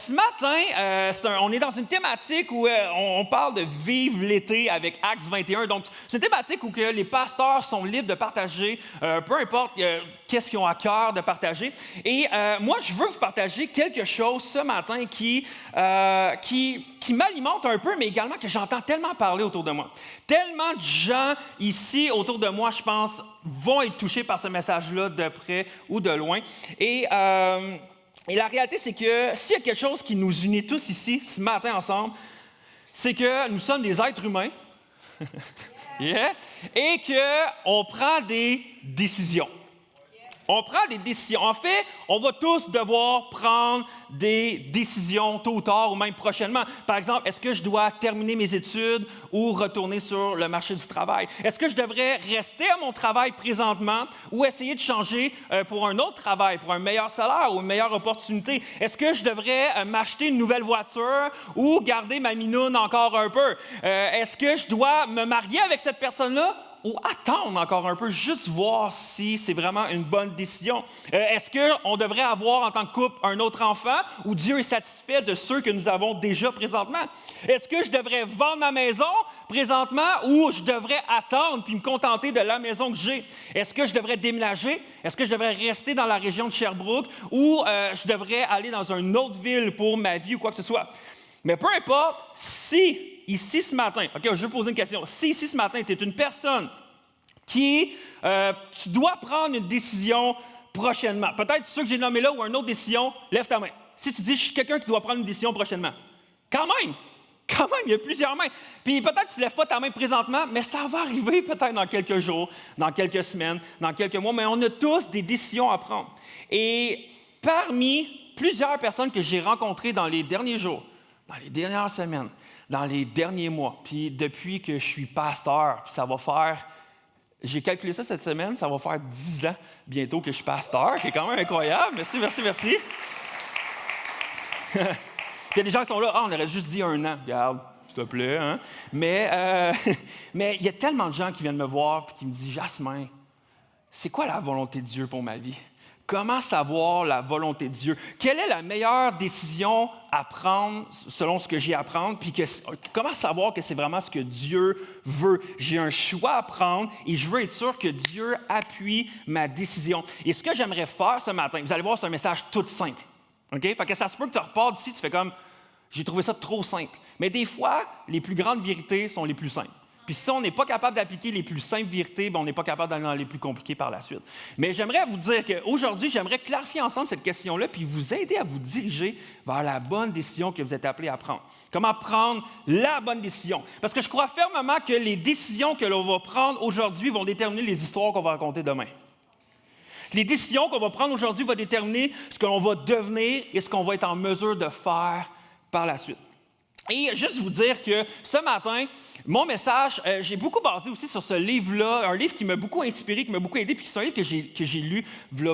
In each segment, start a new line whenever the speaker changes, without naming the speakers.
ce matin, on est dans une thématique où on parle de vivre l'été avec Acts 21. Donc, c'est une thématique où que les pasteurs sont libres de partager, peu importe qu'est-ce qu'ils ont à cœur de partager. Et moi, je veux vous partager quelque chose ce matin qui m'alimente un peu, mais également que j'entends tellement parler autour de moi. Tellement de gens ici autour de moi, je pense, vont être touchés par ce message-là de près ou de loin. Et la réalité, c'est que s'il y a quelque chose qui nous unit tous ici, ce matin ensemble, c'est que nous sommes des êtres humains yeah, et qu'on prend des décisions. On prend des décisions. En fait, on va tous devoir prendre des décisions tôt ou tard ou même prochainement. Par exemple, est-ce que je dois terminer mes études ou retourner sur le marché du travail? Est-ce que je devrais rester à mon travail présentement ou essayer de changer pour un autre travail, pour un meilleur salaire ou une meilleure opportunité? Est-ce que je devrais m'acheter une nouvelle voiture ou garder ma minoune encore un peu? Est-ce que je dois me marier avec cette personne-là? Ou attendre encore un peu, juste voir si c'est vraiment une bonne décision. Est-ce qu'on devrait avoir en tant que couple un autre enfant ou Dieu est satisfait de ceux que nous avons déjà présentement? Est-ce que je devrais vendre ma maison présentement ou je devrais attendre puis me contenter de la maison que j'ai? Est-ce que je devrais déménager? Est-ce que je devrais rester dans la région de Sherbrooke ou je devrais aller dans une autre ville pour ma vie ou quoi que ce soit? Mais peu importe, si ici ce matin, OK, je vais poser une question. Si ici ce matin, tu es une personne qui, tu dois prendre une décision prochainement, peut-être ceux que j'ai nommés là ou une autre décision, lève ta main. Si tu dis, je suis quelqu'un qui doit prendre une décision prochainement, quand même, il y a plusieurs mains. Puis peut-être que tu ne lèves pas ta main présentement, mais ça va arriver peut-être dans quelques jours, dans quelques semaines, dans quelques mois, mais on a tous des décisions à prendre. Et parmi plusieurs personnes que j'ai rencontrées dans les derniers jours, dans les dernières semaines, dans les derniers mois, puis depuis que je suis pasteur, puis ça va faire, j'ai calculé ça cette semaine, ça va faire 10 ans bientôt que je suis pasteur, qui est quand même incroyable. Merci. Puis il y a des gens qui sont là, on aurait juste dit 1 an. Regarde, s'il te plaît. Hein? Mais il y a tellement de gens qui viennent me voir et qui me disent, Jasmin, c'est quoi la volonté de Dieu pour ma vie? Comment savoir la volonté de Dieu? Quelle est la meilleure décision à prendre selon ce que j'ai à prendre? Puis comment savoir que c'est vraiment ce que Dieu veut? J'ai un choix à prendre et je veux être sûr que Dieu appuie ma décision. Et ce que j'aimerais faire ce matin, vous allez voir, c'est un message tout simple. OK? Fait que ça se peut que tu repars d'ici, tu fais comme, j'ai trouvé ça trop simple. Mais des fois, les plus grandes vérités sont les plus simples. Puis si on n'est pas capable d'appliquer les plus simples vérités, on n'est pas capable d'aller dans les plus compliquées par la suite. Mais j'aimerais vous dire qu'aujourd'hui, j'aimerais clarifier ensemble cette question-là puis vous aider à vous diriger vers la bonne décision que vous êtes appelés à prendre. Comment prendre la bonne décision? Parce que je crois fermement que les décisions que l'on va prendre aujourd'hui vont déterminer les histoires qu'on va raconter demain. Les décisions qu'on va prendre aujourd'hui vont déterminer ce que l'on va devenir et ce qu'on va être en mesure de faire par la suite. Et juste vous dire que ce matin, mon message, j'ai beaucoup basé aussi sur ce livre-là, un livre qui m'a beaucoup inspiré, qui m'a beaucoup aidé, puis c'est un livre que j'ai lu il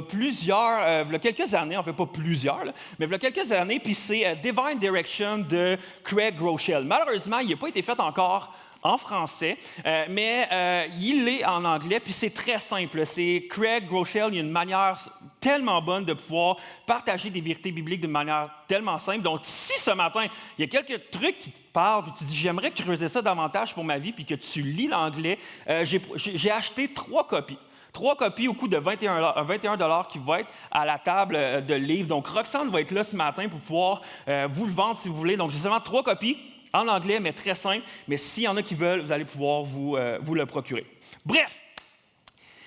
y a quelques années, en fait pas plusieurs, là, mais il y a quelques années, puis c'est Divine Direction de Craig Groeschel. Malheureusement, il n'a pas été fait encore en français, mais il est en anglais, puis c'est très simple. C'est Craig Groeschel, il y a une manière tellement bonne de pouvoir partager des vérités bibliques d'une manière tellement simple. Donc, si ce matin, il y a quelques trucs qui te parlent, puis tu dis, j'aimerais creuser ça davantage pour ma vie, puis que tu lis l'anglais, j'ai acheté 3 copies. 3 copies au coût de 21 $ qui vont être à la table de livres. Donc, Roxane va être là ce matin pour pouvoir vous le vendre si vous voulez. Donc, j'ai seulement 3 copies. En anglais, mais très simple. Mais s'il y en a qui veulent, vous allez pouvoir vous le procurer. Bref,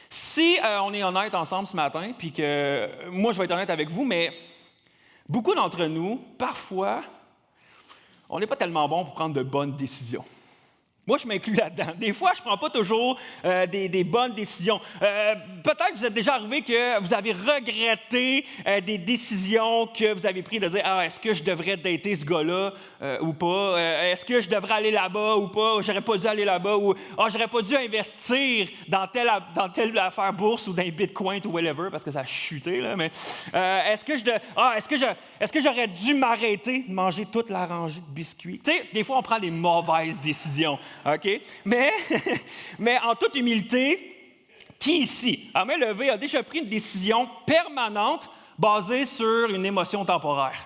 si on est honnête ensemble ce matin, puis que moi, je vais être honnête avec vous, mais beaucoup d'entre nous, parfois, on n'est pas tellement bon pour prendre de bonnes décisions. Moi, je m'inclus là-dedans. Des fois, je ne prends pas toujours des bonnes décisions. Peut-être que vous êtes déjà arrivé que vous avez regretté des décisions que vous avez prises de dire « Ah, est-ce que je devrais dater ce gars-là ou pas? Est-ce que je devrais aller là-bas ou pas? J'aurais pas dû aller là-bas ou j'aurais pas dû investir dans telle affaire bourse ou dans les bitcoins ou whatever parce que ça a chuté. Là, mais est-ce que j'aurais dû m'arrêter de manger toute la rangée de biscuits? » Tu sais, des fois, on prend des mauvaises décisions. OK? Mais en toute humilité, qui ici, à main levée, a déjà pris une décision permanente basée sur une émotion temporaire?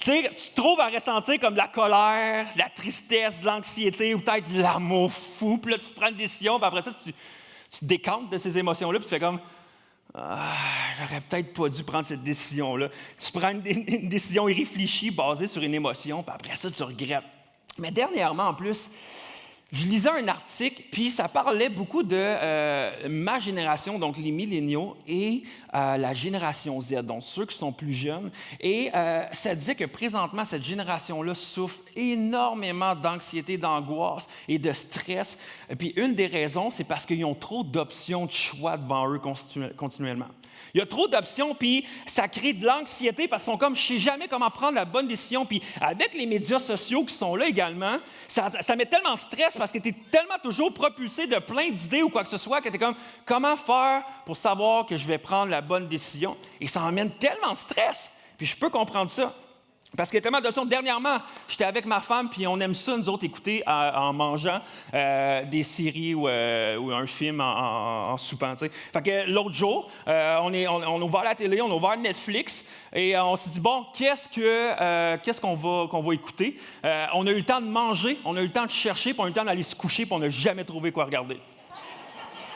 Tu sais, tu te trouves à ressentir comme de la colère, de la tristesse, de l'anxiété ou peut-être de l'amour fou. Puis là, tu prends une décision, puis après ça, tu te décantes de ces émotions-là, puis tu fais comme ah, j'aurais peut-être pas dû prendre cette décision-là. Tu prends une décision irréfléchie basée sur une émotion, puis après ça, tu regrettes. Mais dernièrement, en plus, je lisais un article, puis ça parlait beaucoup de ma génération, donc les milléniaux, et la génération Z, donc ceux qui sont plus jeunes. Et ça disait que présentement, cette génération-là souffre énormément d'anxiété, d'angoisse et de stress. Et puis une des raisons, c'est parce qu'ils ont trop d'options de choix devant eux continuellement. Il y a trop d'options, puis ça crée de l'anxiété parce qu'ils sont comme, je ne sais jamais comment prendre la bonne décision. Puis avec les médias sociaux qui sont là également, ça met tellement de stress parce que tu es tellement toujours propulsé de plein d'idées ou quoi que ce soit que tu es comme, comment faire pour savoir que je vais prendre la bonne décision? Et ça emmène tellement de stress. Puis je peux comprendre ça. Parce qu'il y a tellement d'options. Dernièrement, j'étais avec ma femme, puis on aime ça, nous autres, écouter en mangeant des séries ou un film en soupant. T'sais. Fait que l'autre jour, on a ouvert la télé, on a ouvert Netflix, et on s'est dit, bon, qu'est-ce qu'on va écouter? On a eu le temps de manger, on a eu le temps de chercher, puis on a eu le temps d'aller se coucher, puis on n'a jamais trouvé quoi regarder.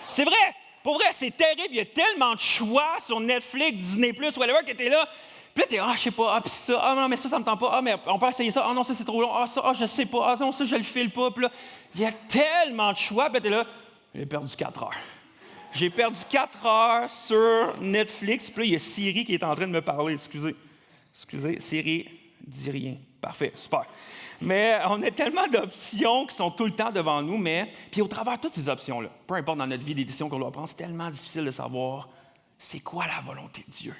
C'est vrai! Pour vrai, c'est terrible. Il y a tellement de choix sur Netflix, Disney+, whatever, que t'es là. Puis là, t'es je sais pas, puis ça, non, mais ça me tente pas, mais on peut essayer ça, non, ça, c'est trop long, ça, je sais pas, non, ça, je le file pas, puis là, il y a tellement de choix, puis là, t'es là, j'ai perdu 4 heures. J'ai perdu 4 heures sur Netflix, puis là, il y a Siri qui est en train de me parler, excusez, Siri, dis rien, parfait, super. Mais on a tellement d'options qui sont tout le temps devant nous, puis au travers de toutes ces options-là, peu importe dans notre vie, les décisions qu'on doit prendre, c'est tellement difficile de savoir c'est quoi la volonté de Dieu.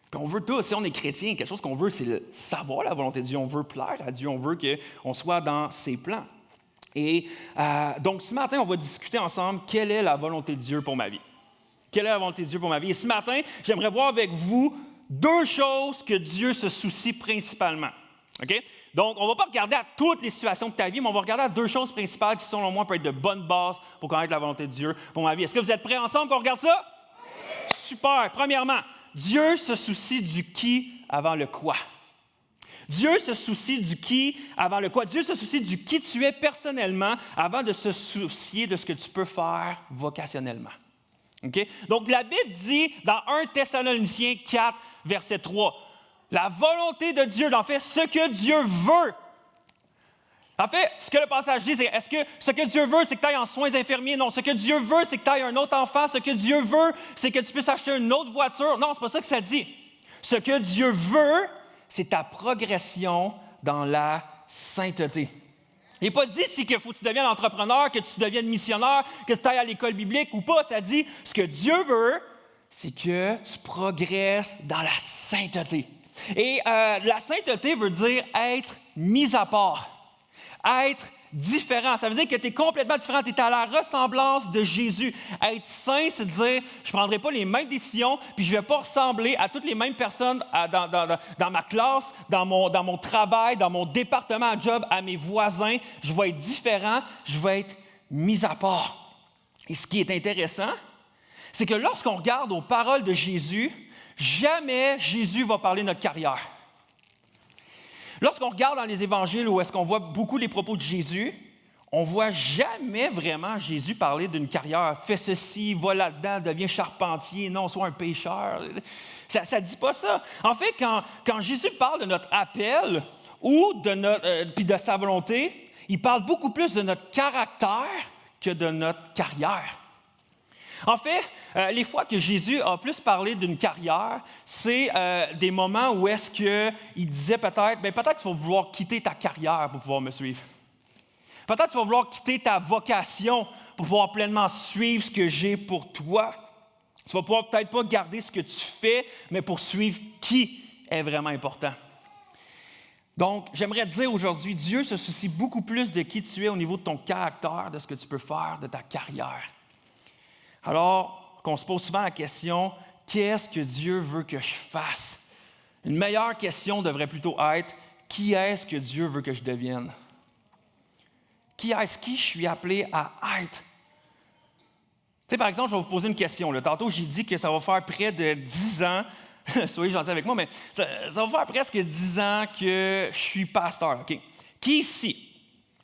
Puis on veut tout, si on est chrétien, quelque chose qu'on veut, c'est savoir la volonté de Dieu. On veut plaire à Dieu, on veut qu'on soit dans ses plans. Et donc, ce matin, on va discuter ensemble quelle est la volonté de Dieu pour ma vie. Quelle est la volonté de Dieu pour ma vie? Et ce matin, j'aimerais voir avec vous 2 choses que Dieu se soucie principalement. OK? Donc, on ne va pas regarder à toutes les situations de ta vie, mais on va regarder à 2 choses principales qui, selon moi, peuvent être de bonnes bases pour connaître la volonté de Dieu pour ma vie. Est-ce que vous êtes prêts ensemble qu'on regarde ça? Oui. Super. Premièrement, Dieu se soucie du qui avant le quoi. Dieu se soucie du qui avant le quoi. Dieu se soucie du qui tu es personnellement avant de se soucier de ce que tu peux faire vocationnellement. Okay? Donc, la Bible dit dans 1 Thessaloniciens 4, verset 3, la volonté de Dieu, en fait, ce que Dieu veut. En fait, ce que le passage dit, c'est est-ce que ce que Dieu veut, c'est que tu ailles en soins infirmiers? Non. Ce que Dieu veut, c'est que tu ailles un autre enfant. Ce que Dieu veut, c'est que tu puisses acheter une autre voiture. Non, c'est pas ça que ça dit. Ce que Dieu veut, c'est ta progression dans la sainteté. Il n'est pas dit qu'il faut que tu deviennes entrepreneur, que tu deviennes missionnaire, que tu ailles à l'école biblique ou pas. Ça dit, ce que Dieu veut, c'est que tu progresses dans la sainteté. Et la sainteté veut dire être mis à part. Être différent. Ça veut dire que tu es complètement différent. Tu es à la ressemblance de Jésus. Être saint, c'est dire, je ne prendrai pas les mêmes décisions, puis je ne vais pas ressembler à toutes les mêmes personnes dans ma classe, dans mon travail, dans mon département à job, à mes voisins. Je vais être différent, je vais être mis à part. Et ce qui est intéressant, c'est que lorsqu'on regarde aux paroles de Jésus, jamais Jésus va parler de notre carrière. Lorsqu'on regarde dans les évangiles où est-ce qu'on voit beaucoup les propos de Jésus, on ne voit jamais vraiment Jésus parler d'une carrière. Fais ceci, va là-dedans, deviens charpentier, non, sois un pécheur. Ça ne dit pas ça. En fait, quand Jésus parle de notre appel ou puis de sa volonté, il parle beaucoup plus de notre caractère que de notre carrière. En fait, les fois que Jésus a plus parlé d'une carrière, c'est des moments où est-ce qu'il disait peut-être que tu vas vouloir quitter ta carrière pour pouvoir me suivre. Peut-être que tu vas vouloir quitter ta vocation pour pouvoir pleinement suivre ce que j'ai pour toi. Tu vas pouvoir peut-être pas garder ce que tu fais, mais poursuivre qui est vraiment important. Donc, j'aimerais te dire aujourd'hui, Dieu se soucie beaucoup plus de qui tu es au niveau de ton caractère, de ce que tu peux faire, de ta carrière. Alors, qu'on se pose souvent la question, qu'est-ce que Dieu veut que je fasse? Une meilleure question devrait plutôt être, qui est-ce que Dieu veut que je devienne? Qui je suis appelé à être? Tu sais, par exemple, je vais vous poser une question. Là. Tantôt, j'ai dit que ça va faire près de 10 ans soyez gentils avec moi, mais ça va faire presque 10 ans que je suis pasteur. OK? Qui ici,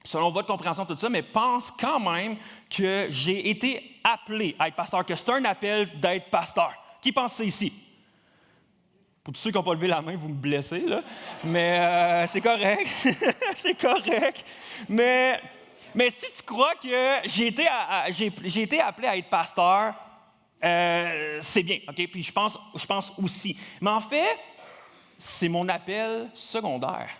selon votre compréhension de tout ça, mais pense quand même que j'ai été appelé à être pasteur, que c'est un appel d'être pasteur? Qui pense ça ici? Pour tous ceux qui n'ont pas levé la main, vous me blessez, là. Mais c'est correct. C'est correct. Mais si tu crois que j'ai été appelé à être pasteur, c'est bien, OK? Puis je pense aussi. Mais en fait, c'est mon appel secondaire.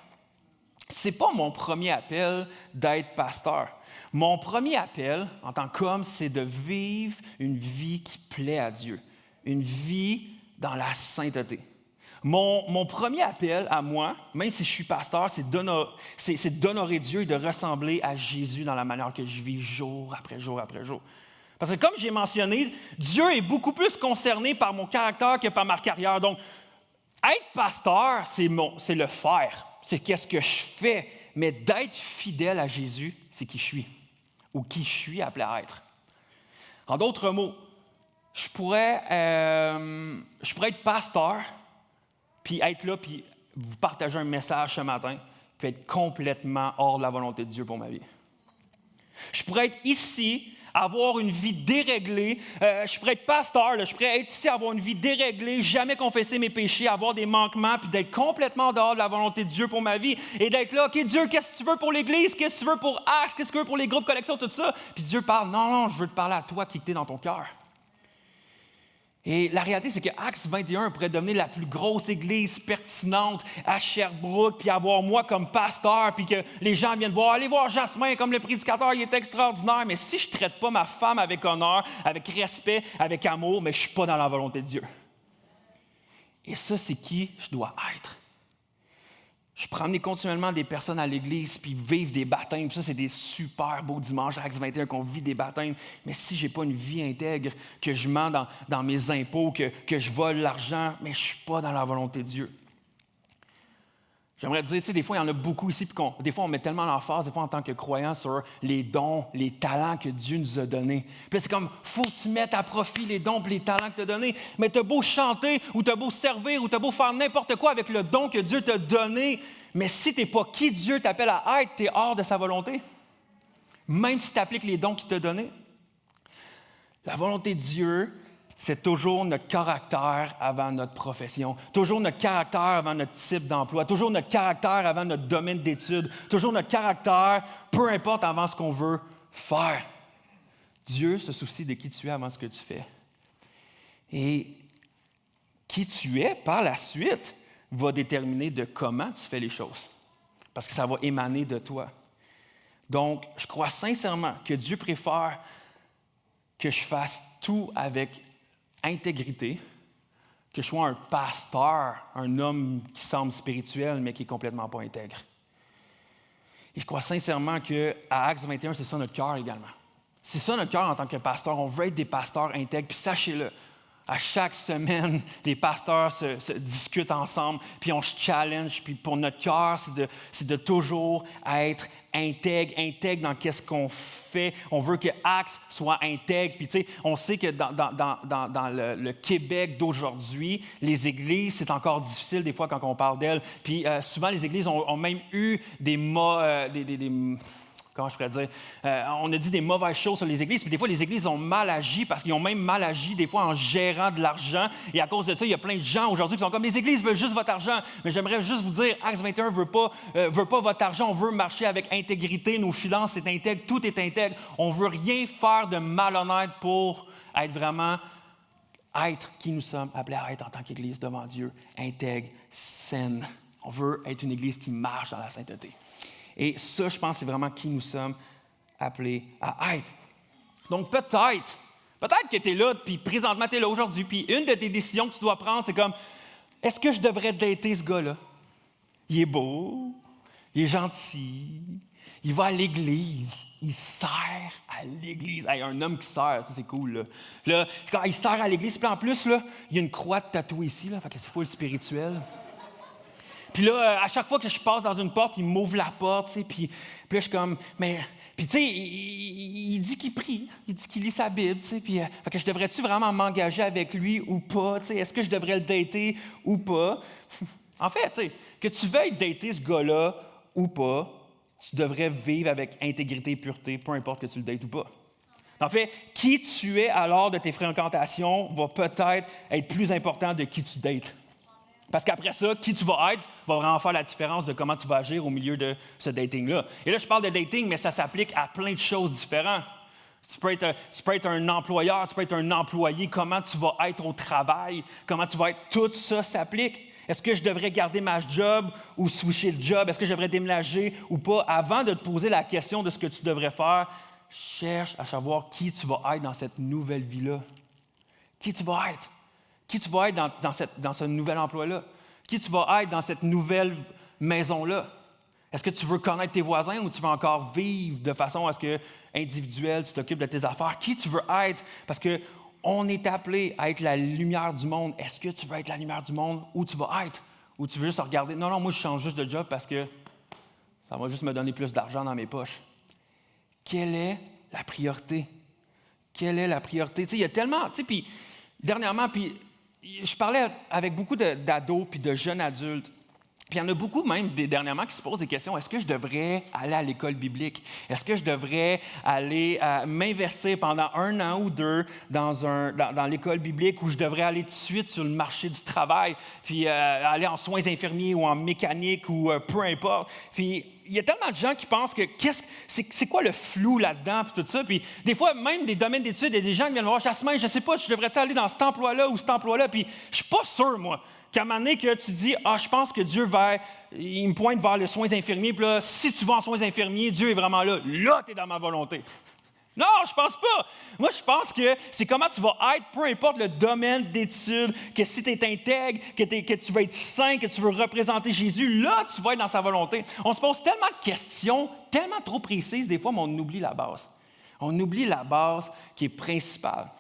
C'est pas mon premier appel d'être pasteur. Mon premier appel, en tant qu'homme, c'est de vivre une vie qui plaît à Dieu. Une vie dans la sainteté. Mon premier appel à moi, même si je suis pasteur, c'est d'honorer Dieu et de ressembler à Jésus dans la manière que je vis jour après jour après jour. Parce que comme j'ai mentionné, Dieu est beaucoup plus concerné par mon caractère que par ma carrière. Donc, être pasteur, c'est le faire. C'est qu'est-ce que je fais. Mais d'être fidèle à Jésus, c'est qui je suis. Ou qui je suis appelé à être. En d'autres mots, je pourrais être pasteur, puis être là, puis vous partager un message ce matin, puis être complètement hors de la volonté de Dieu pour ma vie. Je pourrais être ici, avoir une vie déréglée. Je pourrais être pasteur, là, je pourrais être ici, avoir une vie déréglée, jamais confesser mes péchés, avoir des manquements, puis d'être complètement dehors de la volonté de Dieu pour ma vie. Et d'être là, OK, Dieu, qu'est-ce que tu veux pour l'Église? Qu'est-ce que tu veux pour Acts? Qu'est-ce que tu veux pour les groupes collection, tout ça? Puis Dieu parle, non, je veux te parler à toi qui t'es dans ton cœur. Et la réalité, c'est que Acts 21 pourrait devenir la plus grosse église pertinente à Sherbrooke, puis avoir moi comme pasteur, puis que les gens viennent voir, allez voir Jasmin comme le prédicateur, il est extraordinaire. Mais si je ne traite pas ma femme avec honneur, avec respect, avec amour, mais je ne suis pas dans la volonté de Dieu. Et ça, c'est qui je dois être. Je peux emmener continuellement des personnes à l'église puis vivre des baptêmes. Puis ça, c'est des super beaux dimanches à Acts 21 qu'on vit des baptêmes. Mais si je n'ai pas une vie intègre, que je mens dans mes impôts, que je vole l'argent, mais je ne suis pas dans la volonté de Dieu. J'aimerais dire, tu sais, des fois, il y en a beaucoup ici, puis des fois, on met tellement l'emphase, des fois, en tant que croyant, sur les dons, les talents que Dieu nous a donnés. Puis là, c'est comme, faut que tu mettes à profit les dons et les talents que tu as donnés. Mais tu as beau chanter, ou tu as beau servir, ou tu as beau faire n'importe quoi avec le don que Dieu t'a donné, mais si tu n'es pas qui Dieu t'appelle à être, tu es hors de sa volonté. Même si tu appliques les dons qu'il t'a donnés. La volonté de Dieu, c'est toujours notre caractère avant notre profession, toujours notre caractère avant notre type d'emploi, toujours notre caractère avant notre domaine d'études, toujours notre caractère, peu importe avant ce qu'on veut faire. Dieu se soucie de qui tu es avant ce que tu fais. Et qui tu es, par la suite, va déterminer de comment tu fais les choses, parce que ça va émaner de toi. Donc, je crois sincèrement que Dieu préfère que je fasse tout avec intégrité, que je sois un pasteur, un homme qui semble spirituel, mais qui n'est complètement pas intègre. Et je crois sincèrement qu'à Acts 21, c'est ça notre cœur également. C'est ça notre cœur en tant que pasteur. On veut être des pasteurs intègres. Puis sachez-le, à chaque semaine, les pasteurs se discutent ensemble, puis on se challenge. Puis pour notre cœur, c'est de toujours être intègre dans qu'est-ce qu'on fait. On veut que Acts soit intègre. Puis tu sais, on sait que dans le Québec d'aujourd'hui, les églises, c'est encore difficile des fois quand on parle d'elles. Puis souvent, les églises ont même eu comment je pourrais dire, on a dit des mauvaises choses sur les églises, puis des fois, les églises ont mal agi parce qu'ils ont même mal agi, des fois, en gérant de l'argent. Et à cause de ça, il y a plein de gens aujourd'hui qui sont comme, les églises veulent juste votre argent. Mais j'aimerais juste vous dire, Acts 21 veut pas votre argent, on veut marcher avec intégrité, nos finances, c'est intègre, tout est intègre. On veut rien faire de malhonnête pour être vraiment, être qui nous sommes appelés à être en tant qu'église devant Dieu, intègre, saine. On veut être une église qui marche dans la sainteté. Et ça, je pense, c'est vraiment qui nous sommes appelés à être. Donc, peut-être que tu es là, puis présentement, tu es là aujourd'hui, puis une de tes décisions que tu dois prendre, c'est comme, est-ce que je devrais dater ce gars-là? Il est beau, il est gentil, il va à l'église, il sert à l'église. Hey, un homme qui sert, ça, c'est cool, là. Quand il sert à l'église, puis en plus, là, il y a une croix de tatouée ici, là, fait que c'est full spirituel. Puis là, à chaque fois que je passe dans une porte, il m'ouvre la porte, tu sais, puis là, je suis comme, mais... Puis tu sais, il dit qu'il prie, il dit qu'il lit sa Bible, tu sais, puis fait que je devrais-tu vraiment m'engager avec lui ou pas, tu sais, est-ce que je devrais le dater ou pas? En fait, tu sais, que tu veuilles dater ce gars-là ou pas, tu devrais vivre avec intégrité et pureté, peu importe que tu le dates ou pas. En fait, qui tu es à l'heure de tes fréquentations va peut-être être plus important de qui tu dates. Parce qu'après ça, qui tu vas être va vraiment faire la différence de comment tu vas agir au milieu de ce dating-là. Et là, je parle de dating, mais ça s'applique à plein de choses différentes. Tu peux être un employeur, tu peux être un employé, comment tu vas être au travail, comment tu vas être, tout ça s'applique. Est-ce que je devrais garder ma job ou switcher de job? Est-ce que je devrais déménager ou pas? Avant de te poser la question de ce que tu devrais faire, cherche à savoir qui tu vas être dans cette nouvelle vie-là. Qui tu vas être? Qui tu vas être dans ce nouvel emploi-là? Qui tu vas être dans cette nouvelle maison-là? Est-ce que tu veux connaître tes voisins ou tu veux encore vivre de façon à ce que, individuelle, tu t'occupes de tes affaires? Qui tu veux être? Parce qu'on est appelé à être la lumière du monde. Est-ce que tu veux être la lumière du monde? Où tu vas être? Ou tu veux juste regarder? Non, moi, je change juste de job parce que ça va juste me donner plus d'argent dans mes poches. Quelle est la priorité? Quelle est la priorité? Tu sais, il y a tellement... Tu sais, puis dernièrement, je parlais avec beaucoup d'ados puis de jeunes adultes. Puis il y en a beaucoup même dernièrement qui se posent des questions. Est-ce que je devrais aller à l'école biblique? Est-ce que je devrais aller m'investir pendant 1 an ou 2 dans l'école biblique ou je devrais aller tout de suite sur le marché du travail, puis aller en soins infirmiers ou en mécanique ou peu importe. Puis il y a tellement de gens qui pensent que c'est quoi le flou là-dedans, puis tout ça. Puis des fois, même des domaines d'études, il y a des gens qui viennent me voir, Jasmin, je ne sais pas, je devrais aller dans cet emploi-là ou cet emploi-là. Puis je ne suis pas sûr, moi, qu'à un moment donné, que tu dis, je pense que Dieu il me pointe vers les soins infirmiers, puis là, si tu vas en soins infirmiers, Dieu est vraiment là. Là, tu es dans ma volonté. Non, je pense pas. Moi, je pense que c'est comment tu vas être, peu importe le domaine d'études, que si tu es intègre, que tu veux être saint, que tu veux représenter Jésus, là, tu vas être dans sa volonté. On se pose tellement de questions, tellement trop précises, des fois, mais on oublie la base. On oublie la base qui est principale.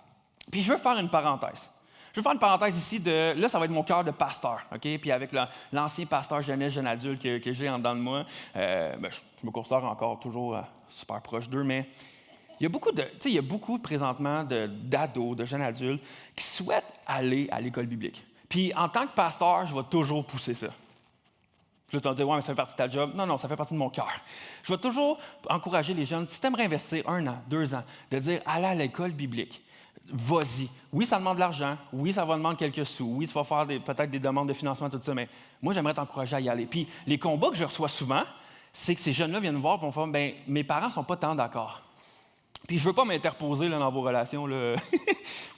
Puis je veux faire une parenthèse. Je vais faire une parenthèse ici. Là, ça va être mon cœur de pasteur. OK? Puis avec l'ancien pasteur jeunesse, jeune adulte que j'ai en dedans de moi, je me considère encore toujours super proche d'eux, mais il y a beaucoup présentement d'ados, de jeunes adultes qui souhaitent aller à l'école biblique. Puis en tant que pasteur, je vais toujours pousser ça. Puis là, tu vas te dire, ouais, mais ça fait partie de ta job. Non, ça fait partie de mon cœur. Je vais toujours encourager les jeunes, si tu aimerais investir 1 an, 2 ans, de dire, allez à l'école biblique. Vas-y. Oui, ça demande de l'argent. Oui, ça va demander quelques sous. Oui, tu vas faire peut-être des demandes de financement, tout ça, mais moi, j'aimerais t'encourager à y aller. Puis, les combats que je reçois souvent, c'est que ces jeunes-là viennent me voir et vont faire, mes parents ne sont pas tant d'accord. Puis, je ne veux pas m'interposer là, dans vos relations. Là.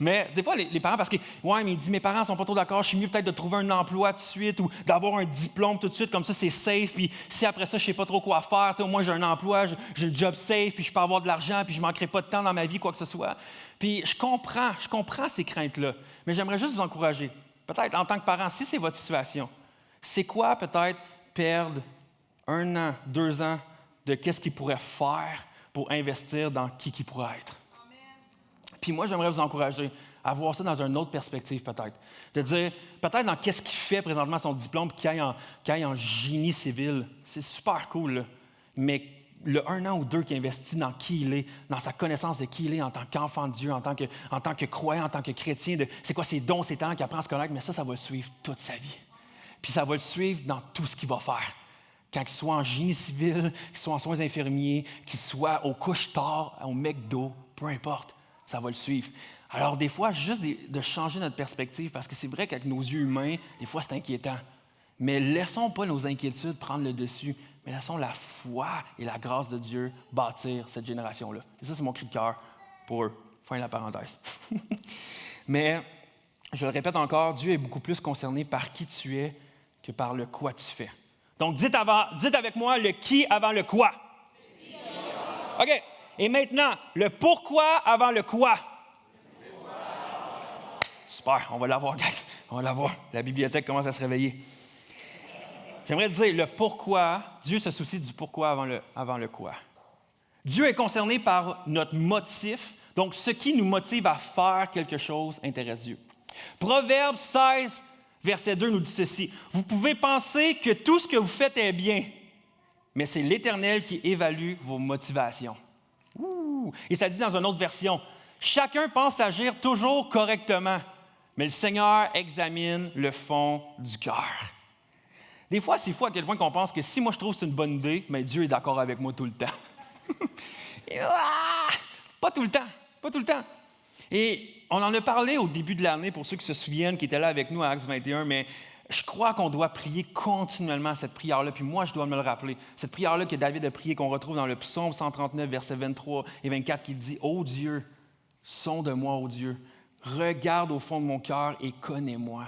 Mais des fois, les parents, parce que, ouais, mais ils disent, mes parents ne sont pas trop d'accord, je suis mieux peut-être de trouver un emploi tout de suite ou d'avoir un diplôme tout de suite, comme ça, c'est safe. Puis, si après ça, je ne sais pas trop quoi faire, au moins, j'ai un emploi, j'ai le job safe, puis je peux avoir de l'argent, puis je ne manquerai pas de temps dans ma vie, quoi que ce soit. Puis, je comprends ces craintes-là. Mais j'aimerais juste vous encourager. Peut-être, en tant que parent, si c'est votre situation, c'est quoi, peut-être, perdre 1 an, 2 ans de qu'est-ce qu'ils pourraient faire pour investir dans qui pourrait être. Amen. Puis moi, j'aimerais vous encourager à voir ça dans une autre perspective peut-être. De dire, peut-être dans qu'est-ce qu'il fait présentement son diplôme, puis qu'il aille en génie civil. C'est super cool, là. Mais le 1 an ou 2 qui investit dans qui il est, dans sa connaissance de qui il est en tant qu'enfant de Dieu, en tant que croyant, en tant que chrétien, c'est quoi ses dons, ses talents qu'il apprend à se connaître, mais ça va le suivre toute sa vie. Puis ça va le suivre dans tout ce qu'il va faire. Quand il soit en génie civil, qu'il soit en soins infirmiers, qu'il soit au couche-tard, au McDo, peu importe, ça va le suivre. Alors, des fois, juste de changer notre perspective, parce que c'est vrai qu'avec nos yeux humains, des fois, c'est inquiétant. Mais laissons pas nos inquiétudes prendre le dessus, mais laissons la foi et la grâce de Dieu bâtir cette génération-là. Et ça, c'est mon cri de cœur pour eux. Fin de la parenthèse. Mais, je le répète encore, Dieu est beaucoup plus concerné par qui tu es que par le quoi tu fais. Donc, dites avec moi le qui avant le quoi. OK. Et maintenant, le pourquoi avant le quoi. Super, on va l'avoir, guys. On va l'avoir. La bibliothèque commence à se réveiller. J'aimerais te dire le pourquoi. Dieu se soucie du pourquoi avant le quoi. Dieu est concerné par notre motif. Donc, ce qui nous motive à faire quelque chose intéresse Dieu. Proverbe 16, Verset 2 nous dit ceci. Vous pouvez penser que tout ce que vous faites est bien, mais c'est l'Éternel qui évalue vos motivations. Ouh. Et ça dit dans une autre version, chacun pense agir toujours correctement, mais le Seigneur examine le fond du cœur. Des fois, c'est fou à quel point qu'on pense que si moi je trouve que c'est une bonne idée, mais Dieu est d'accord avec moi tout le temps. Pas tout le temps, pas tout le temps. Et on en a parlé au début de l'année, pour ceux qui se souviennent, qui étaient là avec nous à Acts 21, mais je crois qu'on doit prier continuellement cette prière-là, puis moi, je dois me le rappeler. Cette prière-là que David a priée, qu'on retrouve dans le psaume 139, versets 23 et 24, qui dit « Ô Dieu, sonde-moi, ô Dieu, regarde au fond de mon cœur et connais-moi.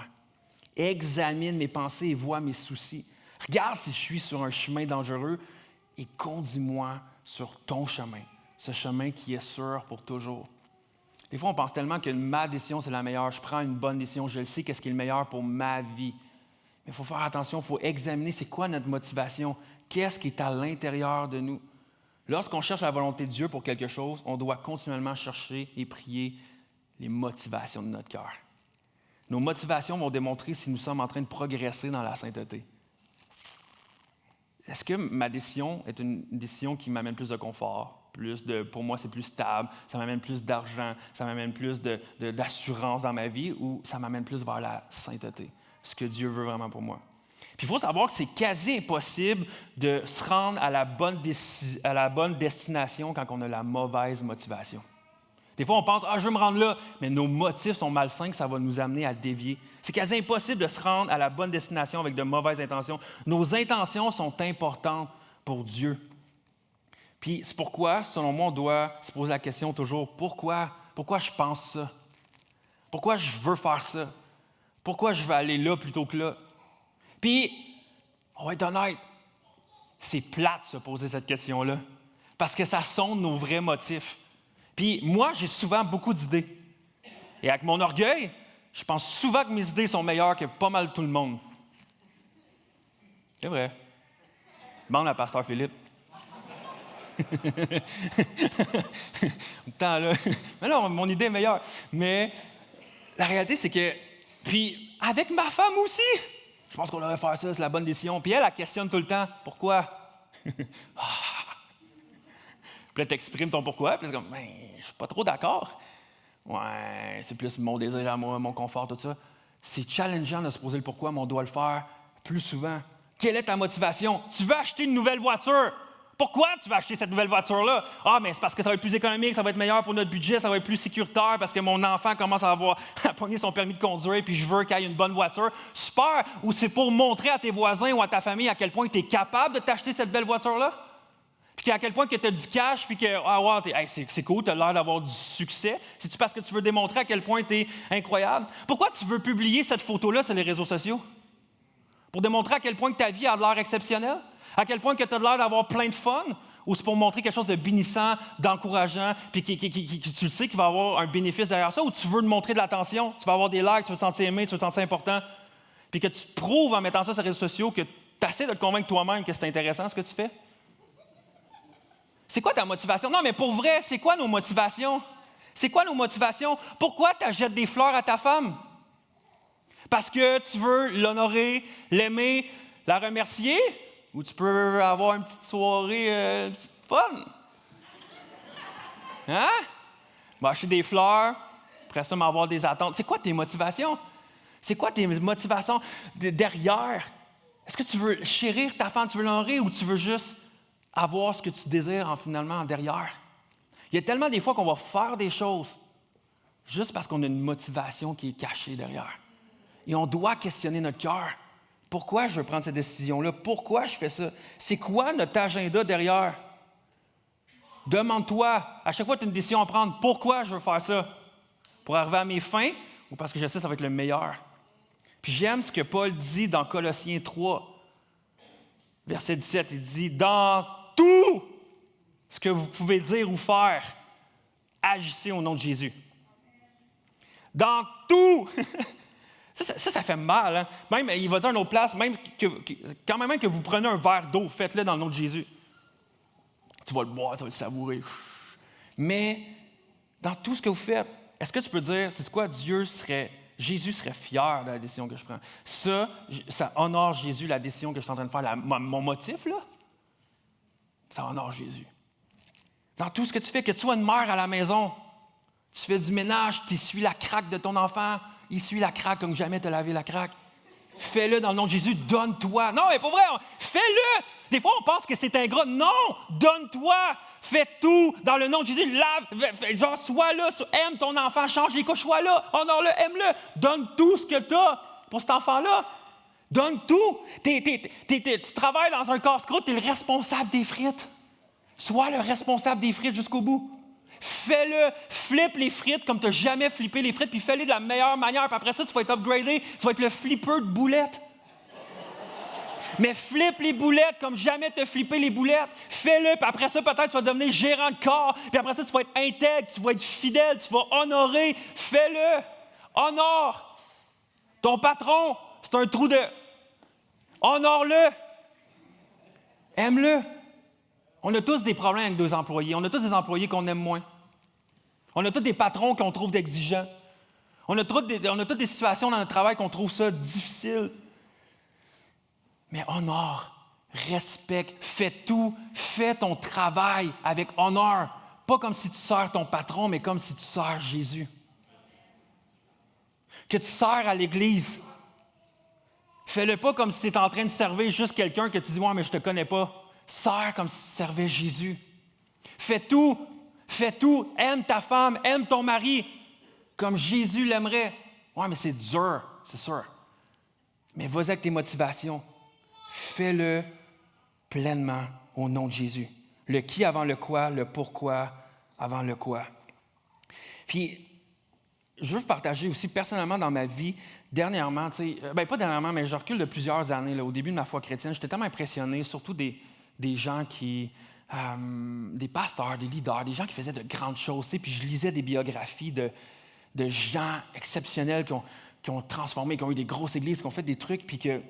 Examine mes pensées et vois mes soucis. Regarde si je suis sur un chemin dangereux et conduis-moi sur ton chemin, ce chemin qui est sûr pour toujours. » Des fois, on pense tellement que ma décision, c'est la meilleure. Je prends une bonne décision, je le sais, qu'est-ce qui est le meilleur pour ma vie. Mais il faut faire attention, il faut examiner c'est quoi notre motivation, qu'est-ce qui est à l'intérieur de nous. Lorsqu'on cherche la volonté de Dieu pour quelque chose, on doit continuellement chercher et prier les motivations de notre cœur. Nos motivations vont démontrer si nous sommes en train de progresser dans la sainteté. Est-ce que ma décision est une décision qui m'amène plus de confort? Pour moi, c'est plus stable, ça m'amène plus d'argent, ça m'amène plus d'assurance dans ma vie ou ça m'amène plus vers la sainteté, ce que Dieu veut vraiment pour moi. Puis il faut savoir que c'est quasi impossible de se rendre à la bonne destination quand on a la mauvaise motivation. Des fois, on pense « Ah, je veux me rendre là », mais nos motifs sont malsains, que ça va nous amener à dévier. C'est quasi impossible de se rendre à la bonne destination avec de mauvaises intentions. Nos intentions sont importantes pour Dieu. Puis c'est pourquoi, selon moi, on doit se poser la question toujours, pourquoi je pense ça? Pourquoi je veux faire ça? Pourquoi je veux aller là plutôt que là? Puis, on va être honnête, c'est plate de se poser cette question-là, parce que ça sonde nos vrais motifs. Puis moi, j'ai souvent beaucoup d'idées. Et avec mon orgueil, je pense souvent que mes idées sont meilleures que pas mal tout le monde. C'est vrai. Demande à Pasteur Philippe. Temps, là. Mais non, mon idée est meilleure. Mais la réalité, c'est que, puis avec ma femme aussi, je pense qu'on devrait faire ça, c'est la bonne décision. Puis elle questionne tout le temps. Pourquoi? Puis là, t'exprimes ton pourquoi. Puis c'est comme, ben, je suis pas trop d'accord. Ouais, c'est plus mon désir à moi, mon confort, tout ça. C'est challengeant de se poser le pourquoi, mais on doit le faire plus souvent. Quelle est ta motivation? Tu veux acheter une nouvelle voiture? Pourquoi tu vas acheter cette nouvelle voiture-là? Ah, mais c'est parce que ça va être plus économique, ça va être meilleur pour notre budget, ça va être plus sécuritaire parce que mon enfant commence à pogner son permis de conduire puis je veux qu'il ait une bonne voiture. Super! Ou c'est pour montrer à tes voisins ou à ta famille à quel point tu es capable de t'acheter cette belle voiture-là? Puis à quel point que tu as du cash puis que, c'est cool, tu as l'air d'avoir du succès. C'est-tu parce que tu veux démontrer à quel point tu es incroyable? Pourquoi tu veux publier cette photo-là sur les réseaux sociaux? Pour démontrer à quel point que ta vie a de l'air exceptionnelle? À quel point que tu as l'air d'avoir plein de fun? Ou c'est pour montrer quelque chose de bénissant, d'encourageant, puis qui tu le sais qu'il va avoir un bénéfice derrière ça? Ou tu veux te montrer de l'attention? Tu vas avoir des likes, tu veux te sentir aimé, tu veux te sentir important? Puis que tu te prouves en mettant ça sur les réseaux sociaux que tu essaies de te convaincre toi-même que c'est intéressant ce que tu fais? C'est quoi ta motivation? Non, mais pour vrai, c'est quoi nos motivations? C'est quoi nos motivations? Pourquoi tu achètes des fleurs à ta femme? Parce que tu veux l'honorer, l'aimer, la remercier? Ou tu peux avoir une petite soirée, une petite fun? Hein? Acheter des fleurs, après ça, m'avoir des attentes. C'est quoi tes motivations? C'est quoi tes motivations derrière? Est-ce que tu veux chérir ta femme, tu veux l'honorer, ou tu veux juste avoir ce que tu désires finalement derrière? Il y a tellement des fois qu'on va faire des choses juste parce qu'on a une motivation qui est cachée derrière. Et on doit questionner notre cœur. Pourquoi je veux prendre cette décision-là? Pourquoi je fais ça? C'est quoi notre agenda derrière? Demande-toi, à chaque fois que tu as une décision à prendre, pourquoi je veux faire ça? Pour arriver à mes fins ou parce que je sais que ça va être le meilleur? Puis j'aime ce que Paul dit dans Colossiens 3, verset 17. Il dit, « Dans tout ce que vous pouvez dire ou faire, agissez au nom de Jésus. » Dans tout! Ça fait mal. Hein? Même, il va dire à une autre place, quand même que vous prenez un verre d'eau, faites-le dans le nom de Jésus. Tu vas le boire, tu vas le savourer. Mais dans tout ce que vous faites, est-ce que tu peux dire, c'est quoi, Dieu serait Jésus serait fier de la décision que je prends. Ça honore Jésus, la décision que je suis en train de faire. Mon motif, là, ça honore Jésus. Dans tout ce que tu fais, que tu sois une mère à la maison, tu fais du ménage, tu essuies la craque de ton enfant, il essuie la craque comme jamais tu as lavé la craque. Fais-le dans le nom de Jésus, donne-toi. Non, mais pour vrai, fais-le. Des fois, on pense que c'est ingrat. Non, donne-toi. Fais tout dans le nom de Jésus. Genre, sois là, aime ton enfant, change les couches, sois là, honore-le, aime-le. Donne tout ce que tu as pour cet enfant-là. Donne tout. Tu travailles dans un casse-croûte, tu es le responsable des frites. Sois le responsable des frites jusqu'au bout. Fais-le, flippe les frites comme tu n'as jamais flippé les frites, puis fais-les de la meilleure manière. Puis après ça, tu vas être upgradé, tu vas être le flipper de boulettes. Mais flippe les boulettes comme jamais tu as flippé les boulettes. Fais-le, puis après ça, peut-être tu vas devenir gérant de corps. Puis après ça, tu vas être intègre, tu vas être fidèle, tu vas honorer. Fais-le. Honore. Ton patron, c'est un trou de... Honore-le. Aime-le. On a tous des problèmes avec deux employés. On a tous des employés qu'on aime moins. On a tous des patrons qu'on trouve exigeants. On a toutes des situations dans notre travail qu'on trouve ça difficile. Mais honore, respecte, fais tout, fais ton travail avec honneur. Pas comme si tu sers ton patron, mais comme si tu sers Jésus. Que tu sers à l'Église. Fais-le pas comme si tu étais en train de servir juste quelqu'un que tu dis « Ouais, mais je te connais pas ». Sers comme si tu servais Jésus. Fais tout, aime ta femme, aime ton mari, comme Jésus l'aimerait. Ouais, mais c'est dur, c'est sûr. Mais vas-y avec tes motivations. Fais-le pleinement au nom de Jésus. Le qui avant le quoi, le pourquoi avant le quoi. Puis, je veux vous partager aussi personnellement dans ma vie, dernièrement, pas dernièrement, mais je recule de plusieurs années, là, au début de ma foi chrétienne, j'étais tellement impressionné, surtout des gens qui, des pasteurs, des leaders, des gens qui faisaient de grandes choses. Puis je lisais des biographies de gens exceptionnels qui ont transformé, qui ont eu des grosses églises, qui ont fait des trucs, puis que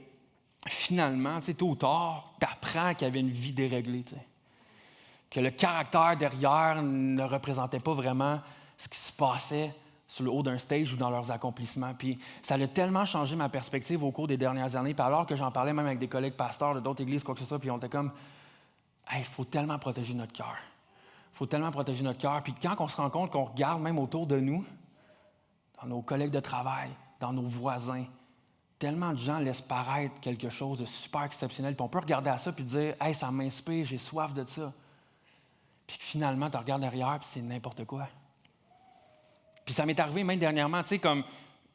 finalement, tôt ou tard, tu apprends qu'il y avait une vie déréglée. Que le caractère derrière ne représentait pas vraiment ce qui se passait sur le haut d'un stage ou dans leurs accomplissements. Puis ça a tellement changé ma perspective au cours des dernières années. Puis alors que j'en parlais même avec des collègues pasteurs de d'autres églises, quoi que ce soit, puis on était comme « Hey, il faut tellement protéger notre cœur. Il faut tellement protéger notre cœur. » Puis quand on se rend compte qu'on regarde même autour de nous, dans nos collègues de travail, dans nos voisins, tellement de gens laissent paraître quelque chose de super exceptionnel. Puis on peut regarder à ça puis dire « Hey, ça m'inspire, j'ai soif de ça. » Puis finalement, tu regardes derrière puis c'est n'importe quoi. Puis ça m'est arrivé même dernièrement, comme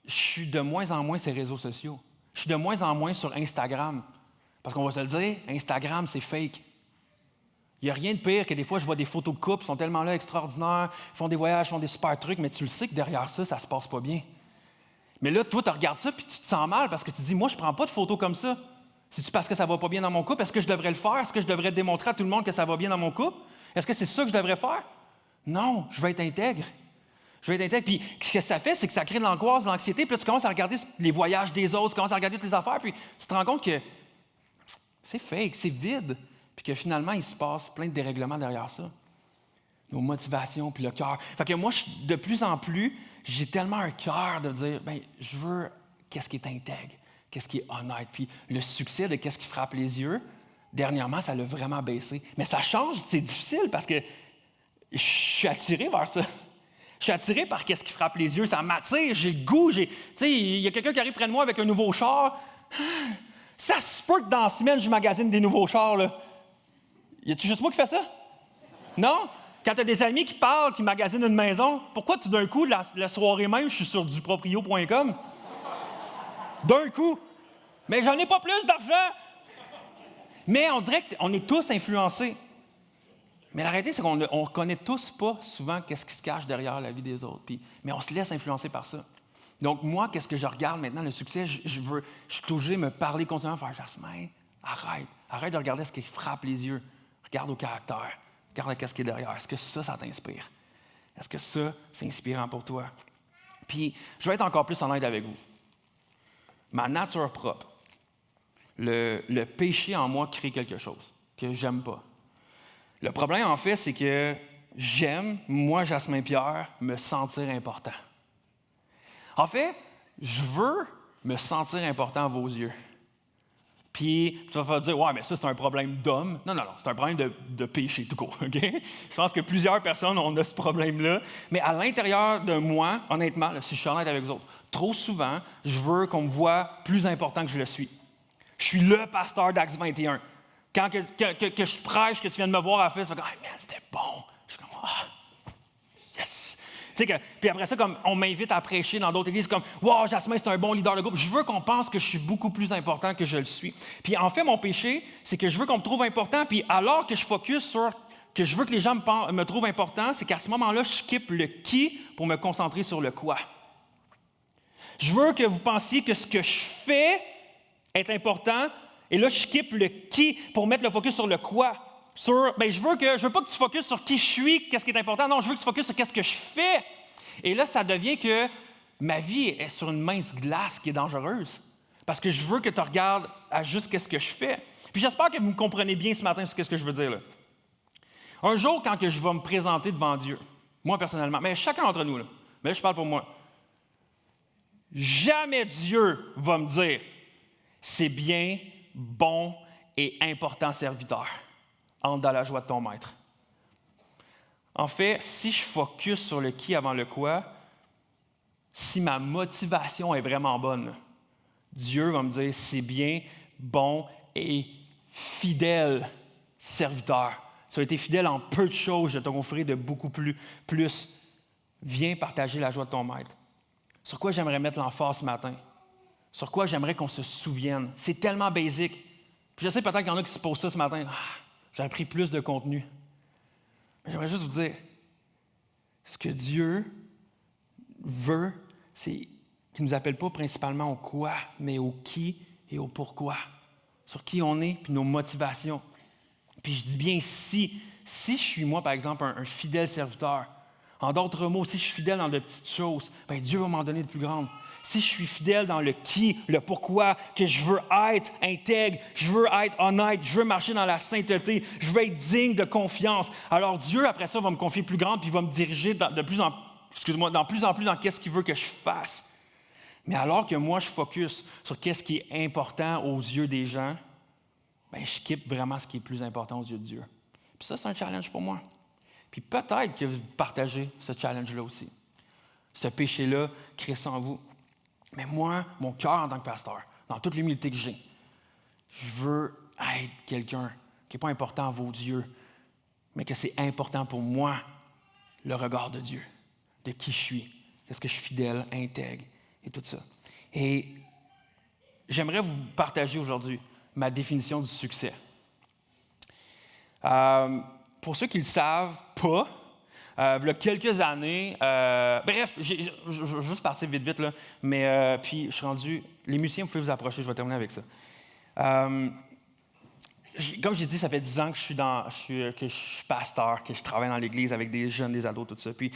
je suis de moins en moins sur les réseaux sociaux. Je suis de moins en moins sur Instagram. Parce qu'on va se le dire, Instagram, c'est fake. Il n'y a rien de pire que des fois, je vois des photos de couples, ils sont tellement là extraordinaires, ils font des voyages, ils font des super trucs, mais tu le sais que derrière ça, ça se passe pas bien. Mais là, toi, tu regardes ça puis tu te sens mal parce que tu te dis, moi, je ne prends pas de photos comme ça. C'est-tu parce que ça va pas bien dans mon couple? Est-ce que je devrais le faire? Est-ce que je devrais démontrer à tout le monde que ça va bien dans mon couple? Est-ce que c'est ça que je devrais faire? Non, je vais être intègre. Je vais être intègre. Puis ce que ça fait, c'est que ça crée de l'angoisse, de l'anxiété. Puis là, tu commences à regarder les voyages des autres, tu commences à regarder toutes les affaires, puis tu te rends compte que c'est fake, c'est vide. Puis que finalement, il se passe plein de dérèglements derrière ça. Nos motivations, puis le cœur. Fait que moi, de plus en plus, j'ai tellement un cœur de dire, je veux qu'est-ce qui est intègre, qu'est-ce qui est honnête. Puis le succès de qu'est-ce qui frappe les yeux, dernièrement, ça l'a vraiment baissé. Mais ça change, c'est difficile parce que je suis attiré vers ça. Je suis attiré par qu'est-ce qui frappe les yeux, ça m'attire, j'ai le goût, il y a quelqu'un qui arrive près de moi avec un nouveau char. Ça se peut que dans la semaine, je magasine des nouveaux chars, là. Y a-tu juste moi qui fais ça? Non? Quand tu as des amis qui parlent, qui magasinent une maison, pourquoi tout d'un coup, la soirée même, je suis sur duproprio.com? D'un coup. Mais j'en ai pas plus d'argent. Mais on dirait qu'on est tous influencés. Mais la réalité, c'est qu'on ne connaît tous pas souvent qu'est-ce qui se cache derrière la vie des autres. Mais on se laisse influencer par ça. Donc moi, qu'est-ce que je regarde maintenant, le succès, je suis obligé de me parler continuellement, faire Jasmin, arrête de regarder ce qui frappe les yeux. Regarde au caractère, regarde qu'est-ce qui est derrière. Est-ce que ça t'inspire? Est-ce que ça, c'est inspirant pour toi? Puis, je vais être encore plus honnête avec vous. Ma nature propre, le péché en moi crée quelque chose que j'aime pas. Le problème, en fait, c'est que j'aime, moi, Jasmin Pierre, me sentir important. En fait, je veux me sentir important à vos yeux. Puis, tu vas te dire, ouais, mais ça, c'est un problème d'homme. Non, c'est un problème de péché, tout court, OK? Je pense que plusieurs personnes ont ce problème-là. Mais à l'intérieur de moi, honnêtement, là, si je suis honnête avec vous autres, trop souvent, je veux qu'on me voie plus important que je le suis. Je suis le pasteur d'Acts 21. Quand que je prêche, que tu viens de me voir à la fête, tu vas dire, hey, man, c'était bon. Je suis comme, yes! Tu sais puis après ça, comme on m'invite à prêcher dans d'autres églises, comme wow, Jasmin, c'est un bon leader de groupe. Je veux qu'on pense que je suis beaucoup plus important que je le suis. Puis en fait, mon péché, c'est que je veux qu'on me trouve important. Puis alors que je focus sur que je veux que les gens me trouvent important, c'est qu'à ce moment-là, je skippe le qui pour me concentrer sur le quoi. Je veux que vous pensiez que ce que je fais est important, et là, je skippe le qui pour mettre le focus sur le quoi. Je veux pas que tu focuses sur qui je suis, qu'est-ce qui est important. Non, je veux que tu focuses sur qu'est-ce que je fais. Et là, ça devient que ma vie est sur une mince glace qui est dangereuse. Parce que je veux que tu regardes à juste qu'est-ce que je fais. Puis j'espère que vous me comprenez bien ce matin sur ce que je veux dire là. Un jour, quand que je vais me présenter devant Dieu, moi personnellement, mais chacun d'entre nous, là, mais là, je parle pour moi, jamais Dieu va me dire « c'est bien, bon et important serviteur ». Entre dans la joie de ton maître. En fait, si je focus sur le qui avant le quoi, si ma motivation est vraiment bonne, Dieu va me dire, c'est bien, bon et fidèle serviteur. Tu as été fidèle en peu de choses, je t'ai offert de beaucoup plus. Viens partager la joie de ton maître. Sur quoi j'aimerais mettre l'emphase ce matin? Sur quoi j'aimerais qu'on se souvienne? C'est tellement basique. Puis je sais peut-être qu'il y en a qui se posent ça ce matin. J'aurais pris plus de contenu. Mais j'aimerais juste vous dire, ce que Dieu veut, c'est qu'il ne nous appelle pas principalement au quoi, mais au qui et au pourquoi. Sur qui on est, puis nos motivations. Puis je dis bien si je suis moi, par exemple, un fidèle serviteur, en d'autres mots, si je suis fidèle dans de petites choses, bien Dieu va m'en donner de plus grandes. Si je suis fidèle dans le qui, le pourquoi, que je veux être intègre, je veux être honnête, je veux marcher dans la sainteté, je veux être digne de confiance, alors Dieu, après ça, va me confier plus grande puis il va me diriger de plus en plus dans qu'est-ce qu'il veut que je fasse. Mais alors que moi, je focus sur qu'est-ce qui est important aux yeux des gens, bien, je skippe vraiment ce qui est plus important aux yeux de Dieu. Puis ça, c'est un challenge pour moi. Puis peut-être que vous partagez ce challenge-là aussi. Ce péché-là, crée ça en vous. Mais moi, mon cœur en tant que pasteur, dans toute l'humilité que j'ai, je veux être quelqu'un qui n'est pas important à vos yeux, mais que c'est important pour moi, le regard de Dieu, de qui je suis, est-ce que je suis fidèle, intègre et tout ça. Et j'aimerais vous partager aujourd'hui ma définition du succès. Pour ceux qui ne le savent pas, il y a quelques années, bref, je vais juste partir vite, là, mais puis je suis rendu, les musiciens, vous pouvez vous approcher, je vais terminer avec ça. Comme j'ai dit, ça fait 10 ans que je suis pasteur, que je travaille dans l'église avec des jeunes, des ados, tout ça. Puis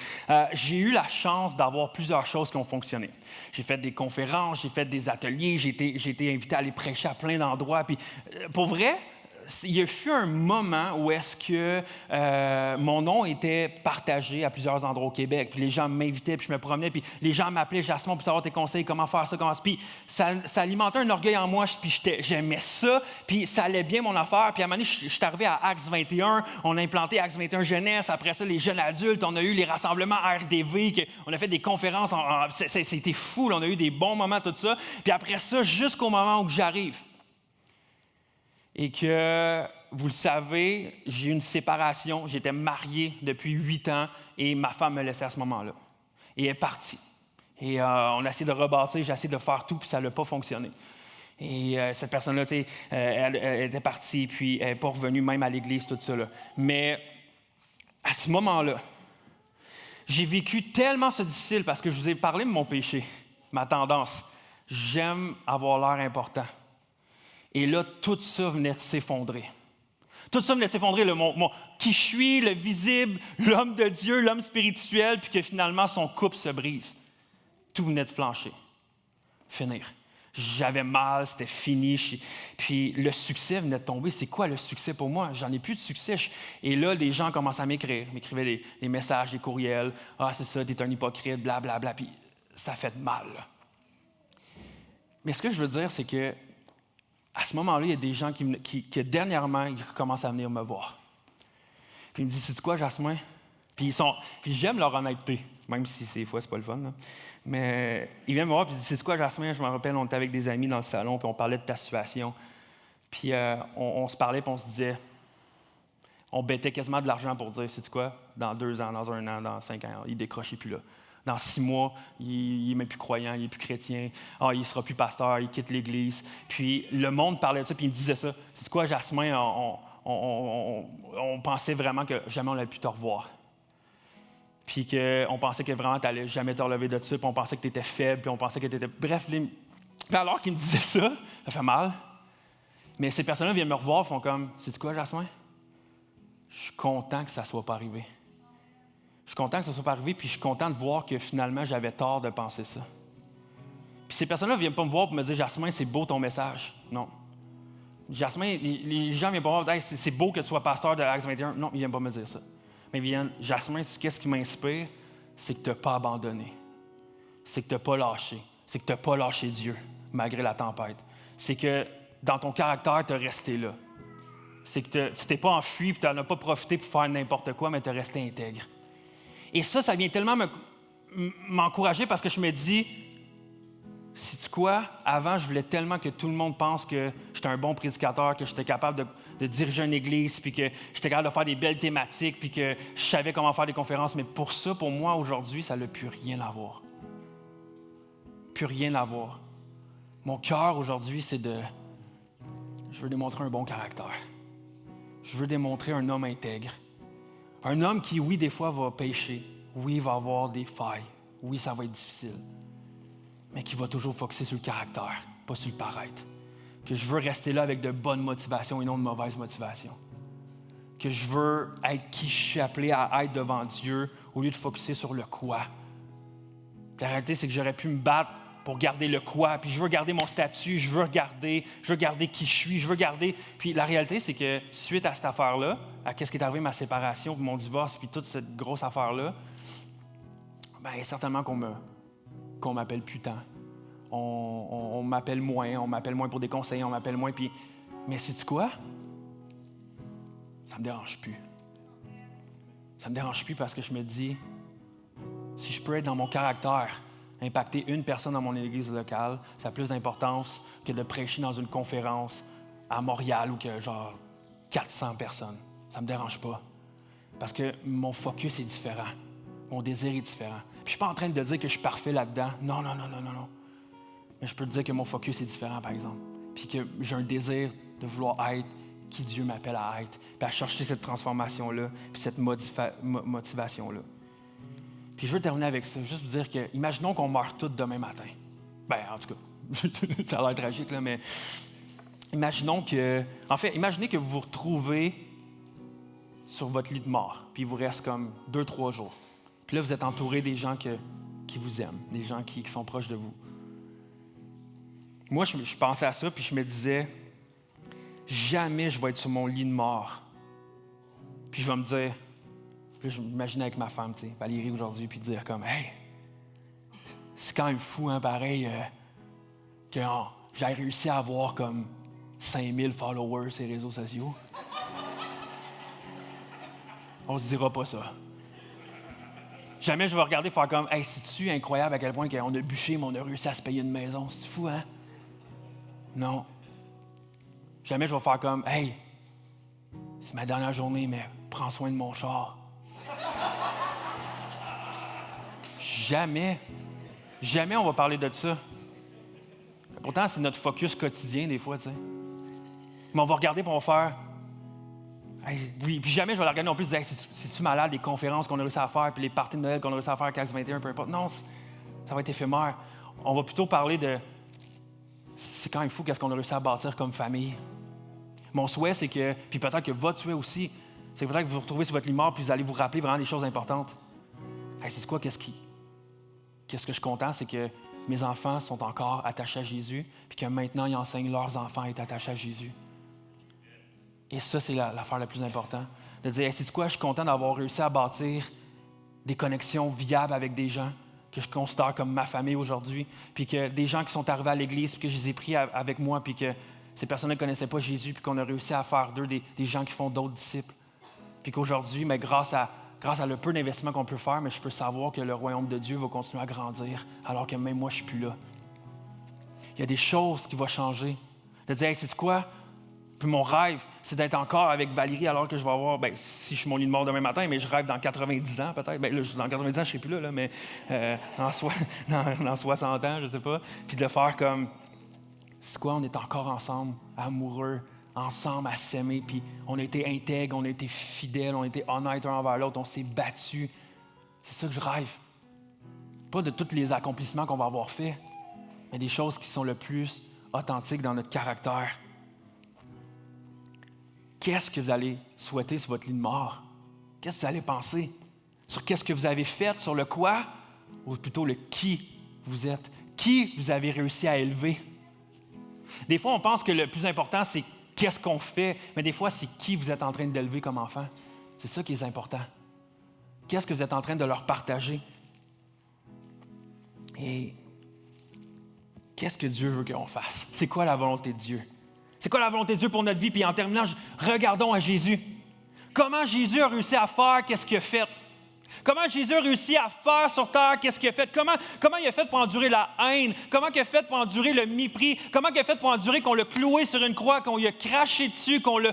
j'ai eu la chance d'avoir plusieurs choses qui ont fonctionné. J'ai fait des conférences, j'ai fait des ateliers, j'ai été invité à aller prêcher à plein d'endroits. Puis pour vrai, il y a eu un moment où est-ce que mon nom était partagé à plusieurs endroits au Québec. Puis les gens m'invitaient, puis je me promenais, puis les gens m'appelaient Jasmin pour savoir tes conseils, comment faire ça, comment ça. Puis ça alimentait un orgueil en moi, puis j'aimais ça, puis ça allait bien mon affaire. Puis à un moment donné, je suis arrivé à Acts 21, on a implanté Acts 21 Jeunesse, après ça, les jeunes adultes, on a eu les rassemblements RDV, on a fait des conférences, c'était fou, là, on a eu des bons moments, tout ça. Puis après ça, jusqu'au moment où j'arrive, et que, vous le savez, j'ai eu une séparation. J'étais marié depuis 8 ans et ma femme me laissait à ce moment-là. Et elle est partie. Et on a essayé de rebâtir, j'ai essayé de faire tout, puis ça n'a pas fonctionné. Et cette personne-là, tu sais, elle était partie, puis elle n'est pas revenue même à l'église, tout ça, là. Mais à ce moment-là, j'ai vécu tellement ce difficile parce que je vous ai parlé de mon péché, ma tendance. J'aime avoir l'air important. Et là, tout ça venait de s'effondrer. Tout ça venait de s'effondrer, qui je suis, le visible, l'homme de Dieu, l'homme spirituel, puis que finalement, son couple se brise. Tout venait de flancher. Finir. J'avais mal, c'était fini. Puis le succès venait de tomber. C'est quoi le succès pour moi? J'en ai plus de succès. Et là, des gens commencent à m'écrivaient des messages, des courriels. « Ah, c'est ça, t'es un hypocrite, blablabla. » Puis ça fait mal, là. Mais ce que je veux dire, c'est que à ce moment-là, il y a des gens qui dernièrement, ils commencent à venir me voir. Puis ils me disent, sais-tu quoi, Jasmin? Puis j'aime leur honnêteté, même si des fois, c'est pas le fun. Là. Mais ils viennent me voir, puis ils disent, sais-tu quoi, Jasmin? Je me rappelle, on était avec des amis dans le salon, puis on parlait de ta situation. Puis on se parlait, puis on se disait, on bêtait quasiment de l'argent pour dire, sais-tu quoi? Dans 2 ans, dans 1 an, dans 5 ans, il décrochait plus là. Dans 6 mois, il n'est même plus croyant, il n'est plus chrétien. Il ne sera plus pasteur, il quitte l'Église. Puis le monde parlait de ça, puis il me disait ça. C'est quoi, Jasmin, on pensait vraiment que jamais on allait plus te revoir. Puis qu'on pensait que vraiment tu n'allais jamais te relever de ça, puis on pensait que tu étais faible, puis on pensait que tu étais... Bref, alors qu'ils me disaient ça fait mal. Mais ces personnes-là viennent me revoir et font comme, sais-tu quoi, Jasmin? Je suis content que ça ne soit pas arrivé. Je suis content que ça ne soit pas arrivé, puis je suis content de voir que finalement, j'avais tort de penser ça. Puis ces personnes-là ne viennent pas me voir pour me dire, Jasmin, c'est beau ton message. Non. Jasmin, les gens ne viennent pas me voir, hey, c'est beau que tu sois pasteur de Acts 21. Non, ils ne viennent pas me dire ça. Mais ils viennent, Jasmin, qu'est-ce qui m'inspire? C'est que tu n'as pas abandonné. C'est que tu n'as pas lâché. C'est que tu n'as pas lâché Dieu, malgré la tempête. C'est que dans ton caractère, tu as resté là. C'est que tu t'es pas enfui, puis tu n'en as pas profité pour faire n'importe quoi, mais tu es resté intègre. Et ça vient tellement m'encourager parce que je me dis, sais-tu quoi? Avant, je voulais tellement que tout le monde pense que j'étais un bon prédicateur, que j'étais capable de diriger une église, puis que j'étais capable de faire des belles thématiques, puis que je savais comment faire des conférences. Mais pour moi, aujourd'hui, ça n'a plus rien à voir. Plus rien à voir. Mon cœur, aujourd'hui, c'est je veux démontrer un bon caractère. Je veux démontrer un homme intègre. Un homme qui, oui, des fois, va pécher. Oui, il va avoir des failles. Oui, ça va être difficile. Mais qui va toujours focusser sur le caractère, pas sur le paraître. Que je veux rester là avec de bonnes motivations et non de mauvaises motivations. Que je veux être qui je suis appelé à être devant Dieu au lieu de focusser sur le quoi. La réalité, c'est que j'aurais pu me battre pour garder le quoi, puis je veux garder mon statut, je veux garder qui je suis, je veux garder... Puis la réalité, c'est que suite à cette affaire-là, à ce qui est arrivé, ma séparation, puis mon divorce, puis toute cette grosse affaire-là, bien, certainement qu'on m'appelle plus tant. On m'appelle moins pour des conseils, on m'appelle moins, puis... Mais sais-tu quoi? Ça me dérange plus. Ça me dérange plus parce que je me dis, si je peux être dans mon caractère, impacter une personne dans mon église locale, ça a plus d'importance que de prêcher dans une conférence à Montréal où que genre 400 personnes. Ça ne me dérange pas. Parce que mon focus est différent. Mon désir est différent. Puis, je ne suis pas en train de dire que je suis parfait là-dedans. Non. Mais je peux te dire que mon focus est différent, par exemple. Puis que j'ai un désir de vouloir être qui Dieu m'appelle à être. Puis à chercher cette transformation-là, puis cette motivation-là. Puis je veux terminer avec ça, juste vous dire que, imaginons qu'on meurt tous demain matin. Ben, en tout cas, ça a l'air tragique, là, mais imaginez que vous vous retrouvez sur votre lit de mort, puis il vous reste comme 2-3 jours. Puis là, vous êtes entouré des gens qui vous aiment, des gens qui sont proches de vous. Moi, je pensais à ça, puis je me disais, jamais je vais être sur mon lit de mort. Puis je vais me dire, puis je m'imaginais avec ma femme, tu sais, Valérie aujourd'hui, puis dire comme, hey, c'est quand même fou, hein, pareil, que j'ai réussi à avoir comme 5000 followers sur les réseaux sociaux. On se dira pas ça. Jamais je vais regarder et faire comme, hey, c'est-tu incroyable à quel point on a bûché, mais on a réussi à se payer une maison. C'est fou, hein? Non. Jamais je vais faire comme, hey, c'est ma dernière journée, mais prends soin de mon char. Jamais on va parler de ça. Pourtant, c'est notre focus quotidien des fois, tu sais. Mais on va regarder et on va faire... Hey, oui, puis jamais je vais la regarder non plus et dire hey, c'est-tu malade, les conférences qu'on a réussi à faire, puis les parties de Noël qu'on a réussi à faire à Acts 21, peu importe. Non, ça va être éphémère. On va plutôt parler de... C'est quand même fou qu'est-ce qu'on a réussi à bâtir comme famille. Mon souhait, c'est que... Puis peut-être que votre souhait aussi, c'est peut-être que vous vous retrouvez sur votre lit mort puis vous allez vous rappeler vraiment des choses importantes. Hey, c'est quoi, qu'est-ce que je suis content, c'est que mes enfants sont encore attachés à Jésus, puis que maintenant, ils enseignent leurs enfants à être attachés à Jésus. Et ça, c'est l'affaire la plus importante. De dire, hey, c'est quoi, je suis content d'avoir réussi à bâtir des connexions viables avec des gens, que je considère comme ma famille aujourd'hui, puis que des gens qui sont arrivés à l'Église, puis que je les ai pris avec moi, puis que ces personnes ne connaissaient pas Jésus, puis qu'on a réussi à faire d'eux des gens qui font d'autres disciples. Puis qu'aujourd'hui, mais grâce à le peu d'investissement qu'on peut faire, mais je peux savoir que le royaume de Dieu va continuer à grandir, alors que même moi, je ne suis plus là. Il y a des choses qui vont changer. De dire, hey, c'est quoi? Puis mon rêve, c'est d'être encore avec Valérie alors que je vais avoir, si je suis mon lit de mort demain matin, mais je rêve dans 90 ans peut-être. Là, dans 90 ans, je ne serai plus là, mais dans 60 ans, je ne sais pas. Puis de le faire comme, c'est quoi? On est encore ensemble, amoureux, ensemble à s'aimer, puis on a été intègres, on a été fidèles, on a été honnêtes un envers l'autre, on s'est battus. C'est ça que je rêve. Pas de tous les accomplissements qu'on va avoir faits, mais des choses qui sont le plus authentiques dans notre caractère. Qu'est-ce que vous allez souhaiter sur votre lit de mort? Qu'est-ce que vous allez penser? Sur qu'est-ce que vous avez fait, sur le quoi, ou plutôt le qui vous êtes? Qui vous avez réussi à élever? Des fois, on pense que le plus important, c'est qu'est-ce qu'on fait, mais des fois, c'est qui vous êtes en train d'élever comme enfant. C'est ça qui est important. Qu'est-ce que vous êtes en train de leur partager? Et qu'est-ce que Dieu veut qu'on fasse? C'est quoi la volonté de Dieu? C'est quoi la volonté de Dieu pour notre vie? Puis en terminant, regardons à Jésus. Comment Jésus a réussi à faire qu'est-ce qu'il a fait? Comment Jésus a réussi à faire sur terre qu'est-ce qu'il a fait? Comment il a fait pour endurer la haine? Comment il a fait pour endurer le mépris? Comment il a fait pour endurer qu'on l'a cloué sur une croix, qu'on lui a craché dessus, qu'on l'a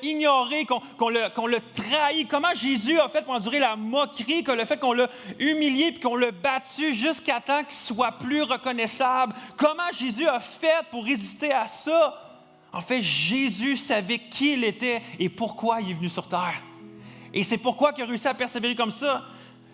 ignoré, qu'on l'a trahi? Comment Jésus a fait pour endurer la moquerie, le fait qu'on l'a humilié puis qu'on l'a battu jusqu'à temps qu'il soit plus reconnaissable? Comment Jésus a fait pour résister à ça? En fait, Jésus savait qui il était et pourquoi il est venu sur terre. Et c'est pourquoi il a réussi à persévérer comme ça.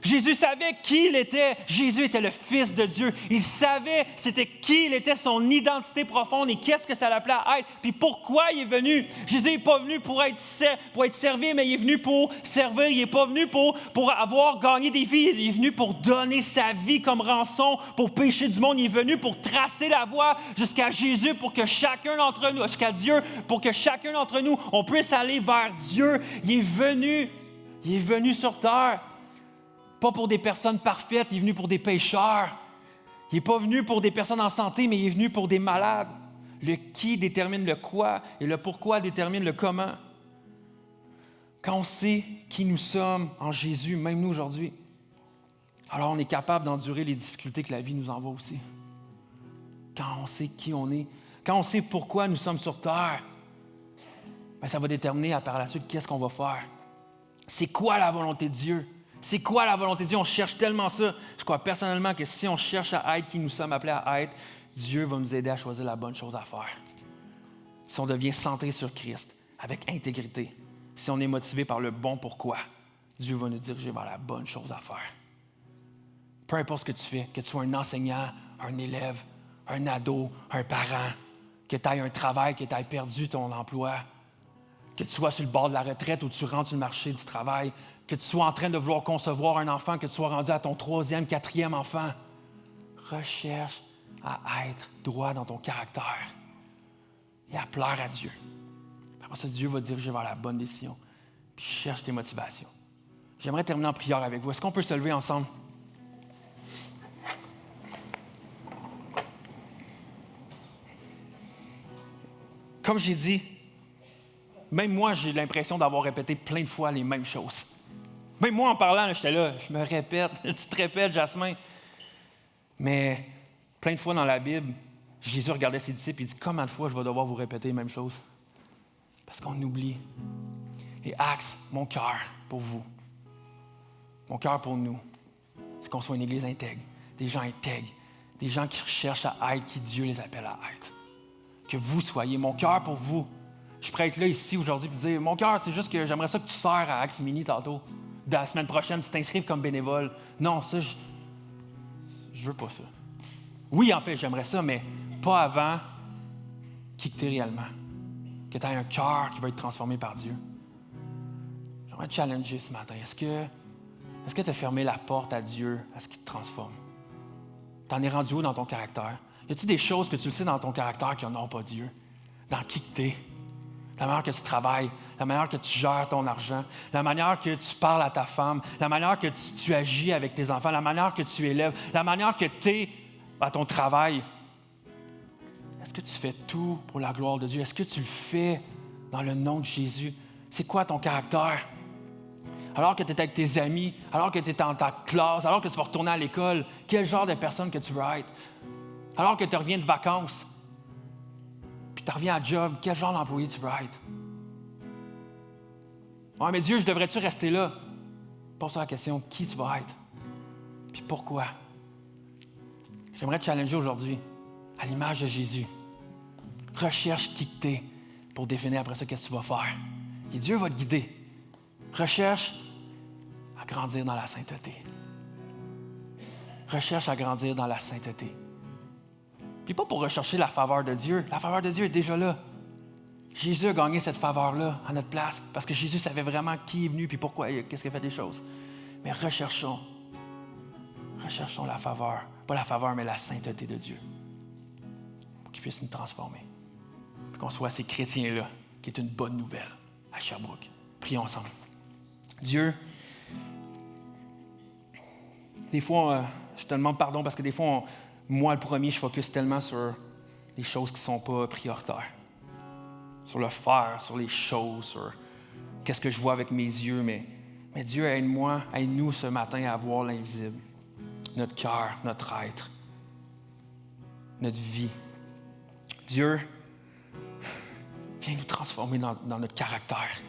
Jésus savait qui il était. Jésus était le Fils de Dieu. Il savait c'était qui il était, son identité profonde et qu'est-ce que ça l'appelait à être. Puis pourquoi il est venu. Jésus n'est pas venu pour être servi, mais il est venu pour servir. Il n'est pas venu pour avoir gagné des vies. Il est venu pour donner sa vie comme rançon pour pécher du monde. Il est venu pour tracer la voie jusqu'à Jésus pour que chacun d'entre nous, jusqu'à Dieu, pour que chacun d'entre nous, on puisse aller vers Dieu. Il est venu sur terre. Pas pour des personnes parfaites, il est venu pour des pécheurs. Il n'est pas venu pour des personnes en santé, mais il est venu pour des malades. Le qui détermine le quoi et le pourquoi détermine le comment. Quand on sait qui nous sommes en Jésus, même nous aujourd'hui, alors on est capable d'endurer les difficultés que la vie nous envoie aussi. Quand on sait qui on est, quand on sait pourquoi nous sommes sur terre, ça va déterminer par la suite qu'est-ce qu'on va faire. C'est quoi la volonté de Dieu? C'est quoi la volonté de Dieu? On cherche tellement ça. Je crois personnellement que si on cherche à être qui nous sommes appelés à être, Dieu va nous aider à choisir la bonne chose à faire. Si on devient centré sur Christ, avec intégrité, si on est motivé par le bon pourquoi, Dieu va nous diriger vers la bonne chose à faire. Peu importe ce que tu fais, que tu sois un enseignant, un élève, un ado, un parent, que tu aies un travail, que tu aies perdu ton emploi, que tu sois sur le bord de la retraite ou tu rentres sur le marché du travail, que tu sois en train de vouloir concevoir un enfant, que tu sois rendu à ton 3e, 4e enfant. Recherche à être droit dans ton caractère et à plaire à Dieu. Après ça, Dieu va te diriger vers la bonne décision. Puis cherche tes motivations. J'aimerais terminer en prière avec vous. Est-ce qu'on peut se lever ensemble? Comme j'ai dit, même moi, j'ai l'impression d'avoir répété plein de fois les mêmes choses. Même moi, en parlant, j'étais là, je me répète, tu te répètes, Jasmin. Mais plein de fois dans la Bible, Jésus regardait ses disciples et dit, combien de fois je vais devoir vous répéter les mêmes choses? Parce qu'on oublie. Et axe, mon cœur pour vous, mon cœur pour nous, c'est qu'on soit une église intègre, des gens intègres, des gens qui recherchent à être qui Dieu les appelle à être. Que vous soyez, mon cœur pour vous. Je pourrais être là ici aujourd'hui et dire, mon cœur, c'est juste que j'aimerais ça que tu sers à Axe Mini tantôt. De la semaine prochaine, tu t'inscrives comme bénévole. Non, ça, je veux pas ça. Oui, en fait, j'aimerais ça, mais pas avant qui que tu es réellement. Que tu aies un cœur qui va être transformé par Dieu. J'aimerais te challenger ce matin. Est-ce que tu as fermé la porte à Dieu, à ce qui te transforme? T'en es rendu où dans ton caractère? Y a-t-il des choses que tu le sais dans ton caractère qui n'ont pas Dieu? Dans qui que tu es? la manière que tu travailles, la manière que tu gères ton argent, la manière que tu parles à ta femme, la manière que tu agis avec tes enfants, la manière que tu élèves, la manière que tu es à ton travail. Est-ce que tu fais tout pour la gloire de Dieu? Est-ce que tu le fais dans le nom de Jésus? C'est quoi ton caractère? Alors que tu es avec tes amis, alors que tu es dans ta classe, alors que tu vas retourner à l'école, quel genre de personne que tu veux être? Alors que tu reviens de vacances, puis tu reviens à job, quel genre d'employé tu veux être? Ouais, mais Dieu, je devrais-tu rester là? Pose-toi la question, qui tu vas être? Puis pourquoi? J'aimerais te challenger aujourd'hui, à l'image de Jésus. Recherche qui tu es pour définir après ça qu'est-ce que tu vas faire. Et Dieu va te guider. Recherche à grandir dans la sainteté. Recherche à grandir dans la sainteté. Puis pas pour rechercher la faveur de Dieu. La faveur de Dieu est déjà là. Jésus a gagné cette faveur-là à notre place parce que Jésus savait vraiment qui est venu puis pourquoi, qu'est-ce qu'il a fait des choses. Mais recherchons la faveur. Pas la faveur, mais la sainteté de Dieu. Pour qu'il puisse nous transformer. Puis qu'on soit ces chrétiens-là, qui est une bonne nouvelle à Sherbrooke. Prions ensemble. Dieu, des fois, je te demande pardon parce que des fois, moi, le premier, je focus tellement sur les choses qui ne sont pas prioritaires. Sur le faire, sur les choses, sur qu'est-ce que je vois avec mes yeux. Mais Dieu, aide-nous ce matin à voir l'invisible. Notre cœur, notre être, notre vie. Dieu, viens nous transformer dans notre caractère.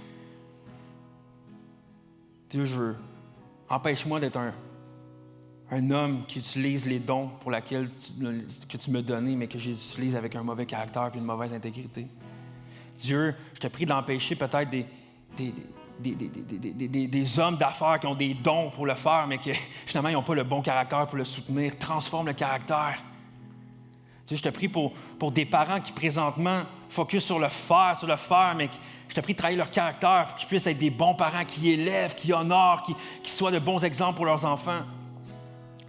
Dieu, empêche-moi d'être un homme qui utilise les dons pour lesquels que tu me donnais, mais que j'utilise avec un mauvais caractère et une mauvaise intégrité. Dieu, je te prie d'empêcher peut-être des hommes d'affaires qui ont des dons pour le faire, mais que finalement, ils n'ont pas le bon caractère pour le soutenir. Transforme le caractère. Dieu, je te prie pour des parents qui présentement focus sur le faire, mais je te prie de travailler leur caractère pour qu'ils puissent être des bons parents qui élèvent, qui honorent, qui soient de bons exemples pour leurs enfants.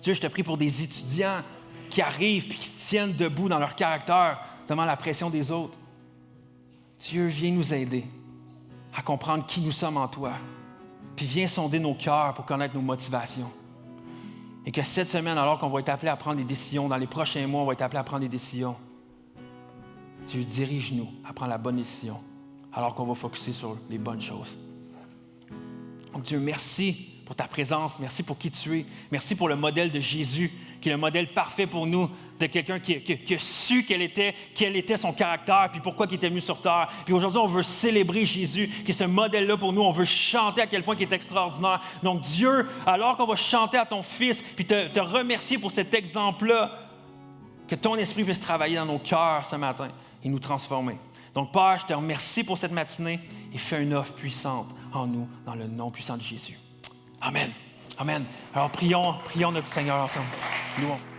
Dieu, je te prie pour des étudiants qui arrivent et qui se tiennent debout dans leur caractère devant la pression des autres. Dieu, viens nous aider à comprendre qui nous sommes en toi. Puis viens sonder nos cœurs pour connaître nos motivations. Et que cette semaine, alors qu'on va être appelé à prendre des décisions, dans les prochains mois, on va être appelé à prendre des décisions. Dieu, dirige-nous à prendre la bonne décision, alors qu'on va focusser sur les bonnes choses. Donc Dieu, merci pour ta présence, merci pour qui tu es, merci pour le modèle de Jésus, qui est le modèle parfait pour nous, de quelqu'un qui a su quel était son caractère, puis pourquoi il était venu sur terre. Puis aujourd'hui, on veut célébrer Jésus, qui est ce modèle-là pour nous. On veut chanter à quel point il est extraordinaire. Donc Dieu, alors qu'on va chanter à ton Fils, puis te remercier pour cet exemple-là, que ton esprit puisse travailler dans nos cœurs ce matin et nous transformer. Donc Père, je te remercie pour cette matinée et fais une œuvre puissante en nous, dans le nom puissant de Jésus. Amen. Amen. Alors prions notre Seigneur ensemble. Louons.